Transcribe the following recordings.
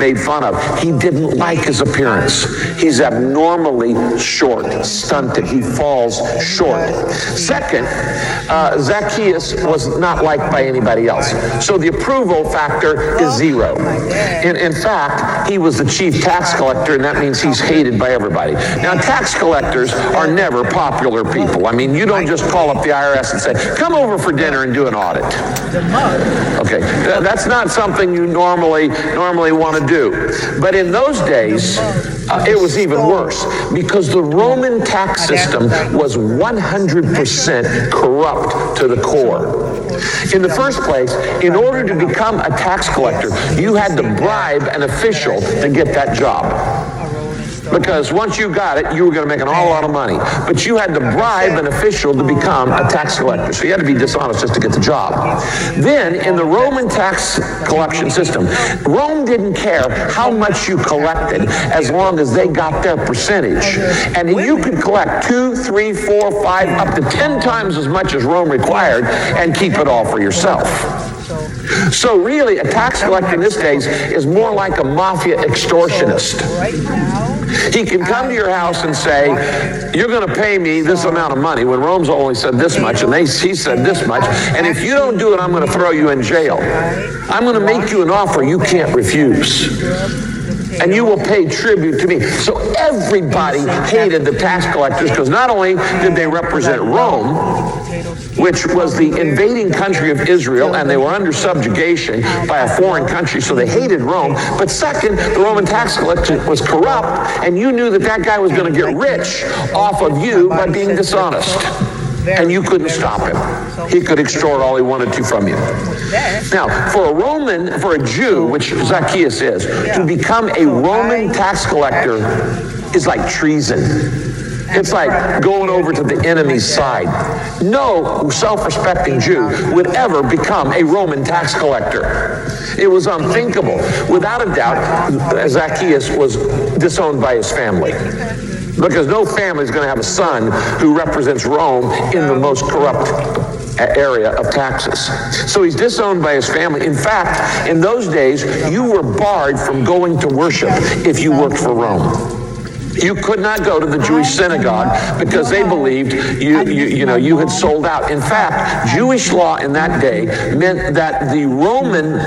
made fun of. He didn't like his appearance. He's abnormally short, stunted. He falls short. Second, Zacchaeus was not liked by anybody else. So the approval factor is zero. In fact, he was the chief tax collector, and that means he's hated by everybody. Now, tax collectors are never popular people. I mean, you don't just call up the IRS and say, come over for dinner and do an audit. Okay, that's not something you normally want to do. But in those days, it was even worse because the Roman tax system was 100% corrupt to the core. In the first place, in order to become a tax collector, you had to bribe an official to get that job. Because once you got it, you were going to make an awful lot of money. But you had to bribe an official to become a tax collector. So you had to be dishonest just to get the job. Then, in the Roman tax collection system, Rome didn't care how much you collected as long as they got their percentage. And you could collect 2, 3, 4, 5, up to 10 times as much as Rome required and keep it all for yourself. So really, a tax collector in this days is more like a mafia extortionist. He can come to your house and say, you're going to pay me this amount of money, when Rome's only said this much, and he said this much, and if you don't do it, I'm going to throw you in jail. I'm going to make you an offer you can't refuse. And you will pay tribute to me. So everybody hated the tax collectors because not only did they represent Rome, which was the invading country of Israel, and they were under subjugation by a foreign country, so they hated Rome. But second, the Roman tax collector was corrupt, and you knew that that guy was going to get rich off of you by being dishonest. And you couldn't stop him. He could extort all he wanted to from you. Now, for a Jew, which Zacchaeus is, to become a Roman tax collector is like treason. It's like going over to the enemy's side. No self-respecting Jew would ever become a Roman tax collector. It was unthinkable. Without a doubt, Zacchaeus was disowned by his family. Because no family is going to have a son who represents Rome in the most corrupt area of taxes. So he's disowned by his family. In fact, in those days, you were barred from going to worship if you worked for Rome. You could not go to the Jewish synagogue because they believed you had sold out. In fact, Jewish law in that day meant that the Roman,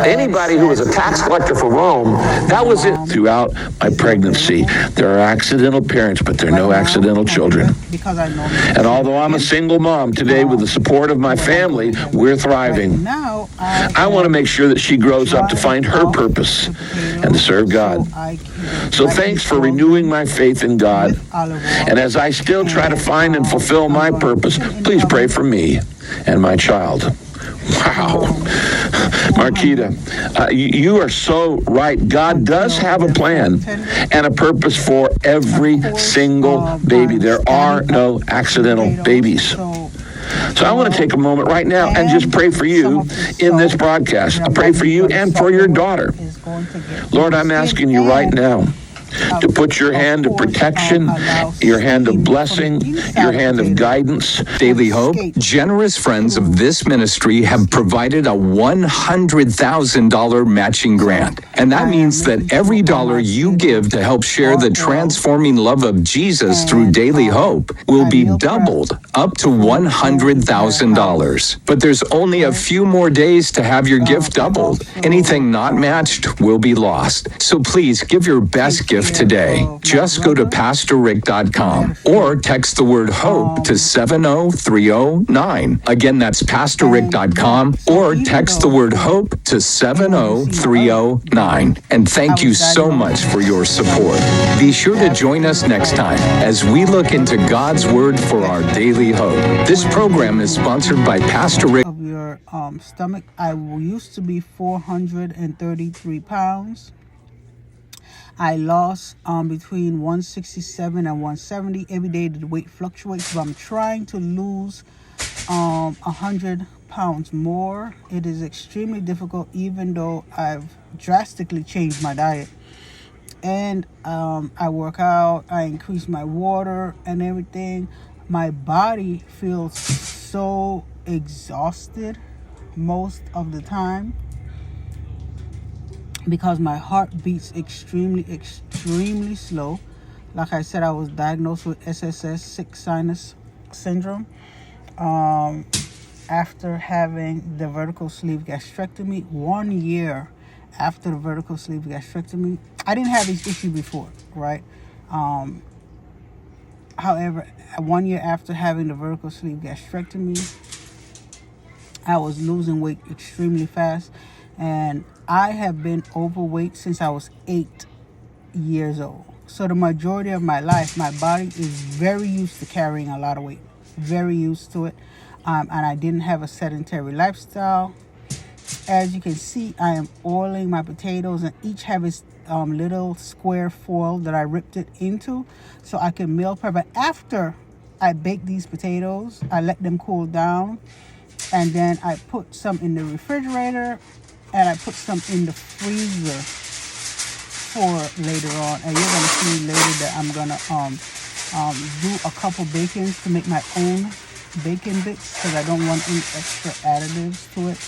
anybody who was a tax collector for Rome, that was it. Throughout my pregnancy, there are accidental parents, but there are no accidental children. And although I'm a single mom today with the support of my family, we're thriving. I want to make sure that she grows up to find her purpose and to serve God. So thanks for renewing my faith in God. And as I still try to find and fulfill my purpose, please pray for me and my child. Wow. Marquita, you are so right. God does have a plan and a purpose for every single baby. There are no accidental babies. So I want to take a moment right now and just pray for you in this broadcast. I pray for you and for your daughter. Lord, I'm asking you right now to put your hand of protection, your hand of blessing, your hand of guidance. Daily Hope, generous friends of this ministry have provided a $100,000 matching grant. And that means that every dollar you give to help share the transforming love of Jesus through Daily Hope will be doubled up to $100,000. But there's only a few more days to have your gift doubled. Anything not matched will be lost. So please give your best gift today. Just go to PastorRick.com or text the word HOPE to 70309. Again, that's PastorRick.com or text the word HOPE to 70309. And thank you so much for your support. Be sure to join us next time as we look into God's Word for our daily hope. This program is sponsored by Pastor Rick. Of your stomach, I used to be 433 pounds. I lost between 167 and 170. Every day the weight fluctuates, but I'm trying to lose 100 pounds more. It is extremely difficult, even though I've drastically changed my diet. And I work out, I increase my water and everything. My body feels so exhausted most of the time. because my heart beats extremely slow. Like I said, I was diagnosed with SSS, sick sinus syndrome, after having the vertical sleeve gastrectomy. 1 year after the vertical sleeve gastrectomy, I didn't have this issue before, right? However, 1 year after having the vertical sleeve gastrectomy, I was losing weight extremely fast, and I have been overweight since I was 8 years old. So the majority of my life, my body is very used to carrying a lot of weight, very used to it, and I didn't have a sedentary lifestyle. As you can see, I am oiling my potatoes, and each have its little square foil that I ripped it into so I can meal prep. But after I bake these potatoes, I let them cool down, and then I put some in the refrigerator and I put some in the freezer for later on. And you're gonna see later that I'm gonna do a couple bacons to make my own bacon bits, because I don't want any extra additives to it.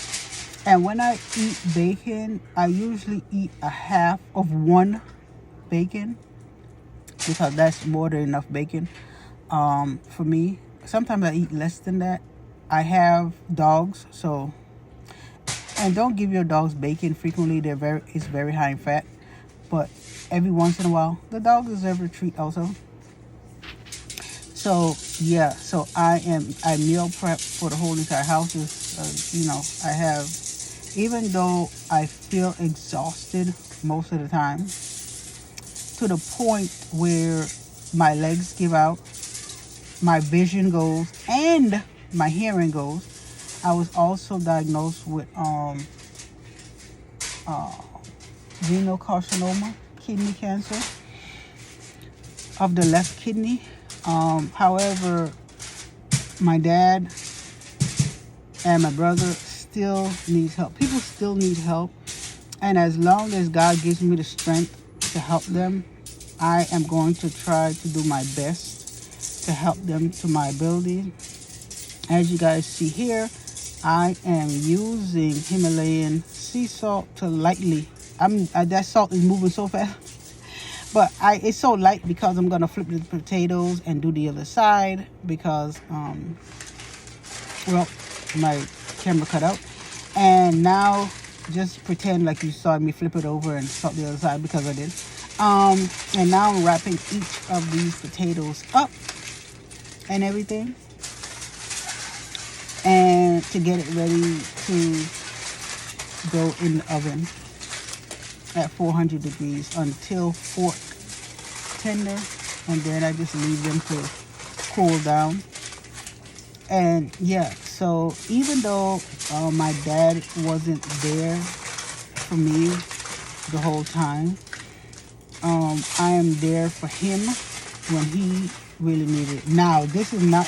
And when I eat bacon, I usually eat a half of one bacon, because that's more than enough bacon for me. Sometimes I eat less than that. I have dogs, so, and don't give your dogs bacon frequently. It's very high in fat, but every once in a while, the dog deserves a treat also. So yeah, so I meal prep for the whole entire house. I have, even though I feel exhausted most of the time, to the point where my legs give out, my vision goes, and my hearing goes. I was also diagnosed with renal carcinoma, kidney cancer of the left kidney. However, my dad and my brother still needs help. People still need help, and as long as God gives me the strength to help them, I am going to try to do my best to help them to my ability. As you guys see here, I am using Himalayan sea salt to lightly. That salt is moving so fast, but it's so light because I'm gonna flip the potatoes and do the other side because my camera cut out. And now just pretend like you saw me flip it over and salt the other side, because I did. And now I'm wrapping each of these potatoes up and everything, and to get it ready to go in the oven at 400 degrees until fork tender, and then I just leave them to cool down. And yeah, so even though my dad wasn't there for me the whole time, I am there for him when he really needed it. Now, this is not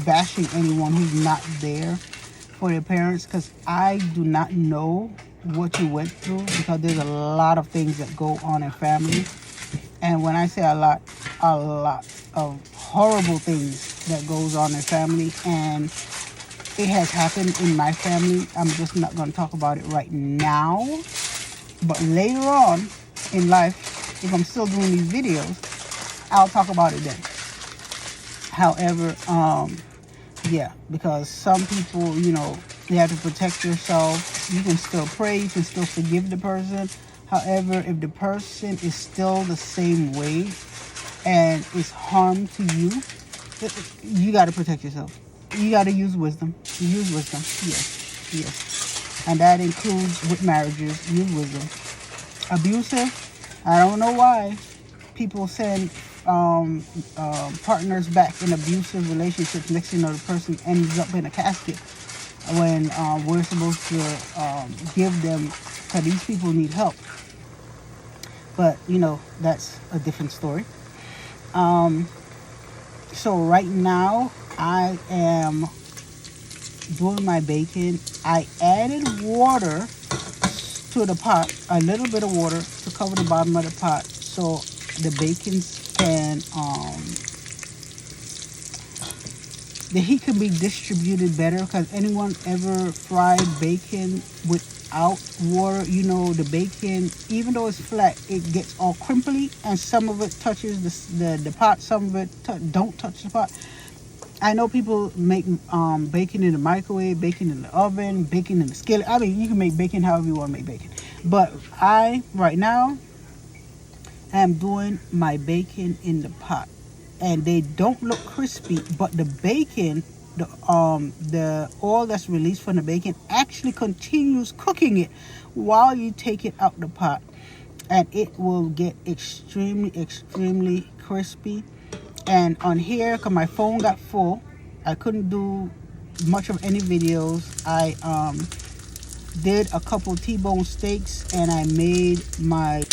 bashing anyone who's not there for their parents, because I do not know what you went through, because there's a lot of things that go on in family. And when I say a lot of horrible things that goes on in family, and it has happened in my family. I'm just not going to talk about it right now, but later on in life, if I'm still doing these videos, I'll talk about it then. However, yeah, because some people, you have to protect yourself. You can still pray, you can still forgive the person. However, if the person is still the same way and is harm to you, you got to protect yourself. You got to use wisdom. Use wisdom. Yes. And that includes with marriages. Use wisdom. Abusive, I don't know why people send partners back in abusive relationships. Next thing you know, the person ends up in a casket when we're supposed to give them, because these people need help. But, that's a different story. So right now, I am doing my bacon. I added water to the pot, a little bit of water to cover the bottom of the pot, so the bacon can, the heat can be distributed better, because anyone ever fried bacon with out water. You know, the bacon, even though it's flat, it gets all crimply, and some of it touches the pot, some of it don't touch the pot. I know people make bacon in the microwave, bacon in the oven, bacon in the skillet. I mean, you can make bacon however you want to make bacon. But right now, am doing my bacon in the pot. And they don't look crispy, but the bacon, the oil that's released from the bacon actually continues cooking it while you take it out the pot. And it will get extremely crispy. And on here, because my phone got full, I couldn't do much of any videos. I did a couple T-bone steaks, and I made my